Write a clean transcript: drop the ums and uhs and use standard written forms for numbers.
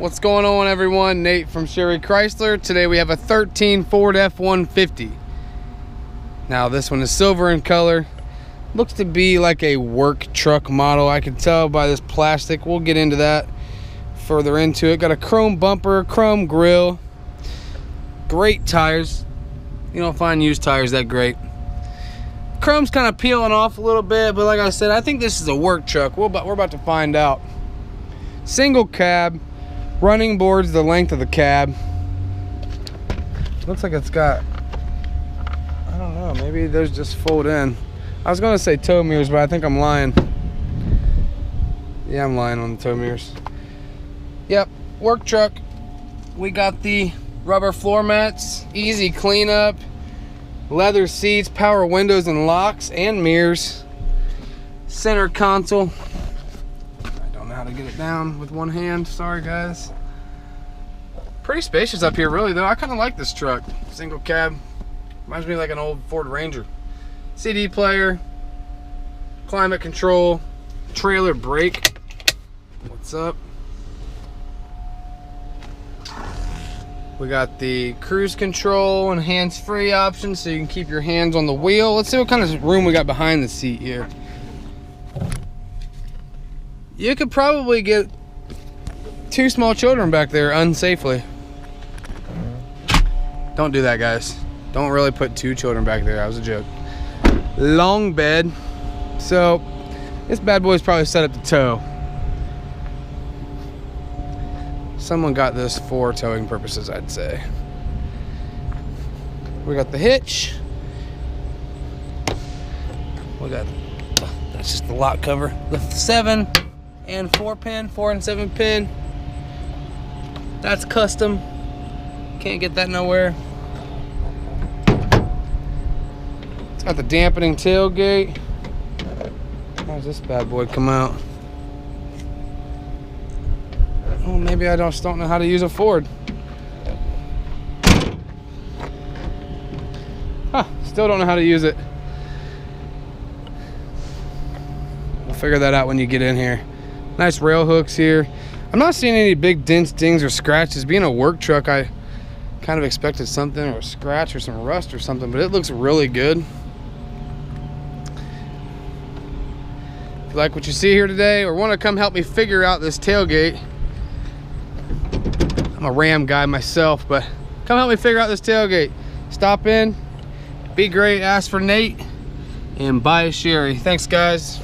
What's going on, everyone? Nate from Sherry Chrysler. Today we have a 13 Ford F-150. Now this one is silver in color. Looks to be like a work truck model. I can tell by this plastic. We'll get into that further into it. Got a chrome bumper, chrome grille, great tires. You don't find used tires that great. Chrome's kind of peeling off a little bit, but like I said, I think this is a work truck. We're about to find out. Single cab, running boards the length of the cab. Looks like it's got, I don't know, maybe those just fold in. I was gonna say tow mirrors, but I think I'm lying. Yeah, I'm lying on the tow mirrors. Yep, work truck. We got the rubber floor mats, easy cleanup, leather seats, power windows and locks and mirrors, center console. How to get it down with one hand, sorry guys. Pretty spacious up here really though. I kind of like this truck. Single cab, reminds me of like an old Ford Ranger. CD player, climate control, trailer brake. What's up? We got the cruise control and hands-free option so you can keep your hands on the wheel. Let's see what kind of room we got behind the seat here. You could probably get 2 small children back there unsafely. Don't do that, guys. Don't really put 2 children back there. That was a joke. Long bed. So this bad boy's probably set up to tow. Someone got this for towing purposes, I'd say. We got the hitch. We got, that's just the lock cover. The 7 and 4 pin, 4 and 7 pin. That's custom. Can't get that nowhere. It's got the dampening tailgate. How's this bad boy come out? Oh, maybe I just don't know how to use a Ford. Huh, still don't know how to use it. We'll figure that out when you get in here. Nice rail hooks here. I'm not seeing any big dents, dings, or scratches. Being a work truck, I kind of expected something, or a scratch, or some rust, or something, but it looks really good. If you like what you see here today, or want to come help me figure out this tailgate, I'm a Ram guy myself, but come help me figure out this tailgate. Stop in, be great, ask for Nate, and buy a Sherry. Thanks, guys.